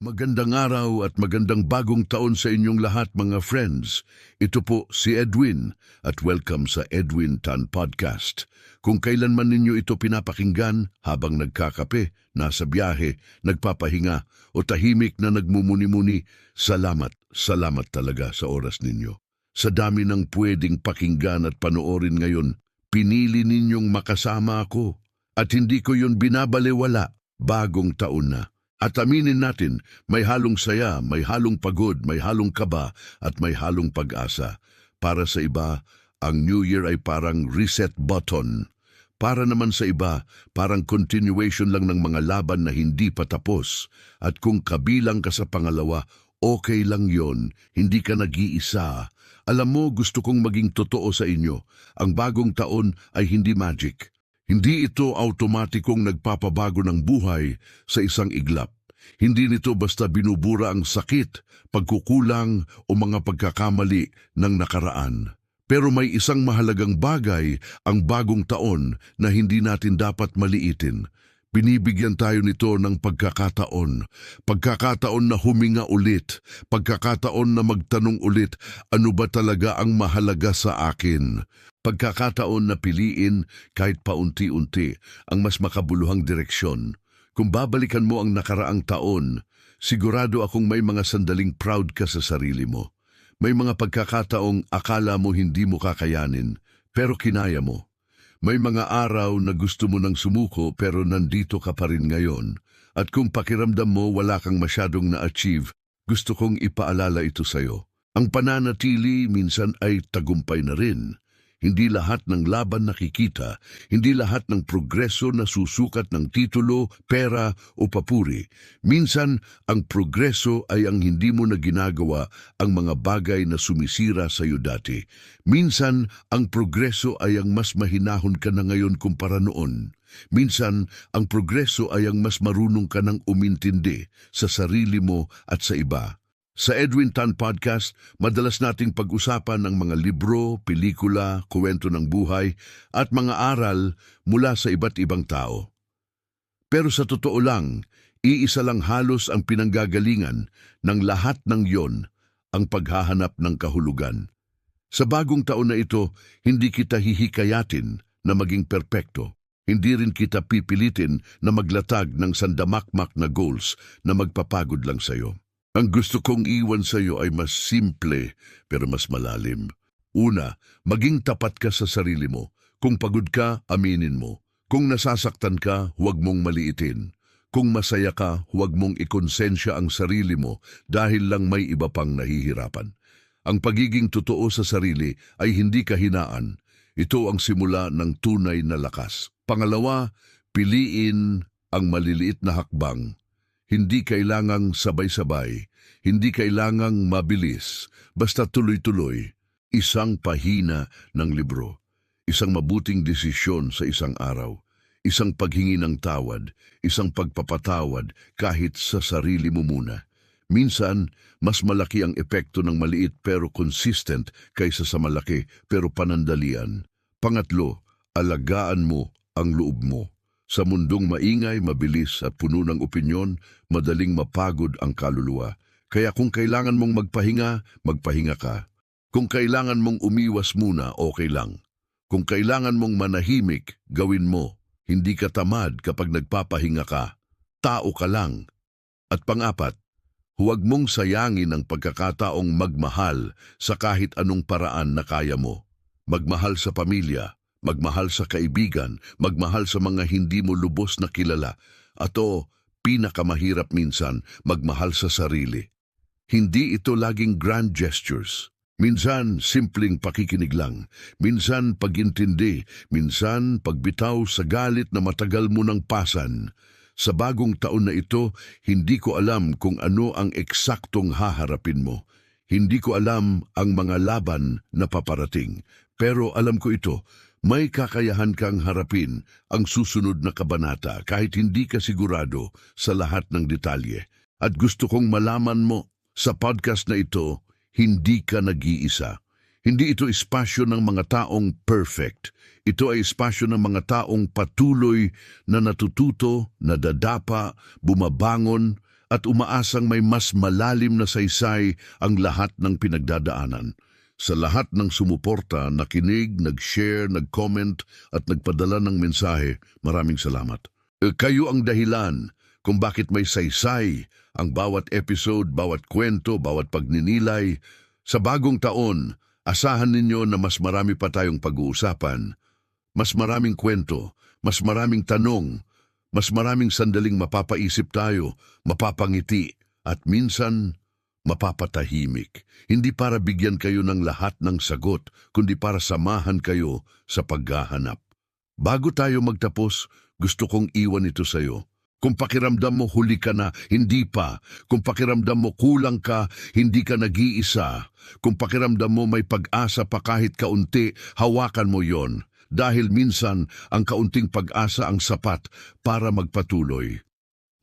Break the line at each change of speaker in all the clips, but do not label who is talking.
Magandang araw at magandang bagong taon sa inyong lahat mga friends. Ito po si Edwin at welcome sa Edwin Tan Podcast. Kung kailanman ninyo ito pinapakinggan habang nagkakape, nasa biyahe, nagpapahinga o tahimik na nagmumuni-muni, salamat talaga sa oras ninyo. Sa dami ng pwedeng pakinggan at panoorin ngayon, pinili ninyong makasama ako at hindi ko yun binabalewala. Bagong taon na. At aminin natin, may halong saya, may halong pagod, may halong kaba, at may halong pag-asa. Para sa iba, ang New Year ay parang reset button. Para naman sa iba, parang continuation lang ng mga laban na hindi pa tapos. At kung kabilang ka sa pangalawa, okay lang yon, hindi ka nag-iisa. Alam mo, gusto kong maging totoo sa inyo. Ang bagong taon ay hindi magic. Hindi ito automatikong nagpapabago ng buhay sa isang iglap. Hindi nito basta binubura ang sakit, pagkukulang o mga pagkakamali ng nakaraan. Pero may isang mahalagang bagay ang bagong taon na hindi natin dapat maliitin. Binibigyan tayo nito ng pagkakataon. Pagkakataon na huminga ulit. Pagkakataon na magtanong ulit, ano ba talaga ang mahalaga sa akin? Pagkakataon na piliin kahit paunti-unti ang mas makabuluhang direksyon. Kung babalikan mo ang nakaraang taon, sigurado akong may mga sandaling proud ka sa sarili mo. May mga pagkakataong akala mo hindi mo kakayanin, pero kinaya mo. May mga araw na gusto mo nang sumuko pero nandito ka pa rin ngayon. At kung pakiramdam mo wala kang masyadong na-achieve, gusto kong ipaalala ito sa'yo. Ang pananatili minsan ay tagumpay na rin. Hindi lahat ng laban nakikita, hindi lahat ng progreso na susukat ng titulo, pera o papuri. Minsan, ang progreso ay ang hindi mo na ginagawa ang mga bagay na sumisira sa iyo dati. Minsan, ang progreso ay ang mas mahinahon ka na ngayon kumpara noon. Minsan, ang progreso ay ang mas marunong ka ng umintindi sa sarili mo at sa iba. Sa Edwin Tan Podcast, madalas nating pag-usapan ang mga libro, pelikula, kwento ng buhay at mga aral mula sa iba't ibang tao. Pero sa totoo lang, iisa lang halos ang pinanggagalingan ng lahat ng yon, ang paghahanap ng kahulugan. Sa bagong taon na ito, hindi kita hihikayatin na maging perpekto. Hindi rin kita pipilitin na maglatag ng sandamakmak na goals na magpapagod lang sa'yo. Ang gusto kong iwan sa iyo ay mas simple pero mas malalim. Una, maging tapat ka sa sarili mo. Kung pagod ka, aminin mo. Kung nasasaktan ka, huwag mong maliitin. Kung masaya ka, huwag mong ikonsensya ang sarili mo dahil lang may iba pang nahihirapan. Ang pagiging totoo sa sarili ay hindi kahinaan. Ito ang simula ng tunay na lakas. Pangalawa, piliin ang maliliit na hakbang. Hindi kailangang sabay-sabay, hindi kailangang mabilis, basta tuloy-tuloy. Isang pahina ng libro, isang mabuting desisyon sa isang araw, isang paghingi ng tawad, isang pagpapatawad kahit sa sarili mo muna. Minsan, mas malaki ang epekto ng maliit pero consistent kaysa sa malaki pero panandalian. Pangatlo, alagaan mo ang loob mo. Sa mundong maingay, mabilis at puno ng opinyon, madaling mapagod ang kaluluwa. Kaya kung kailangan mong magpahinga, magpahinga ka. Kung kailangan mong umiwas muna, okay lang. Kung kailangan mong manahimik, gawin mo. Hindi ka tamad kapag nagpapahinga ka. Tao ka lang. At pang-apat, huwag mong sayangin ang pagkakataong magmahal sa kahit anong paraan na kaya mo. Magmahal sa pamilya, magmahal sa kaibigan, magmahal sa mga hindi mo lubos na kilala. At pinakamahirap minsan, magmahal sa sarili. Hindi ito laging grand gestures. Minsan, simpleng pakikinig lang. Minsan, pagintindi. Minsan, pagbitaw sa galit na matagal mo nang pasan. Sa bagong taon na ito, hindi ko alam kung ano ang eksaktong haharapin mo. Hindi ko alam ang mga laban na paparating. Pero alam ko ito, may kakayahan kang harapin ang susunod na kabanata kahit hindi ka sigurado sa lahat ng detalye. At gusto kong malaman mo sa podcast na ito, hindi ka nag-iisa. Hindi ito espasyo ng mga taong perfect. Ito ay espasyo ng mga taong patuloy na natututo, nadadapa, bumabangon at umaasang may mas malalim na saysay ang lahat ng pinagdadaanan. Sa lahat ng sumuporta, nakinig, nag-share, nag-comment at nagpadala ng mensahe, maraming salamat. Kayo ang dahilan kung bakit may saysay ang bawat episode, bawat kwento, bawat pagninilay. Sa bagong taon, asahan ninyo na mas marami pa tayong pag-uusapan. Mas maraming kwento, mas maraming tanong, mas maraming sandaling mapapaisip tayo, mapapangiti, at minsan mapapatahimik. Hindi para bigyan kayo ng lahat ng sagot, kundi para samahan kayo sa paghahanap. Bago tayo magtapos, gusto kong iwan ito sa'yo. Kung pakiramdam mo huli ka na, hindi pa. Kung pakiramdam mo kulang ka, hindi ka nag-iisa. Kung pakiramdam mo may pag-asa pa kahit kaunti, hawakan mo yon. Dahil minsan, ang kaunting pag-asa ang sapat para magpatuloy.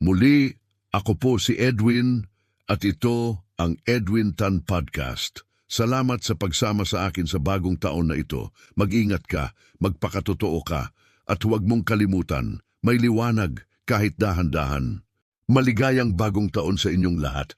Muli, ako po si Edwin, at ito ang Edwin Tan Podcast. Salamat sa pagsama sa akin sa bagong taon na ito. Mag-ingat ka, magpakatotoo ka, at huwag mong kalimutan, may liwanag kahit dahan-dahan. Maligayang bagong taon sa inyong lahat.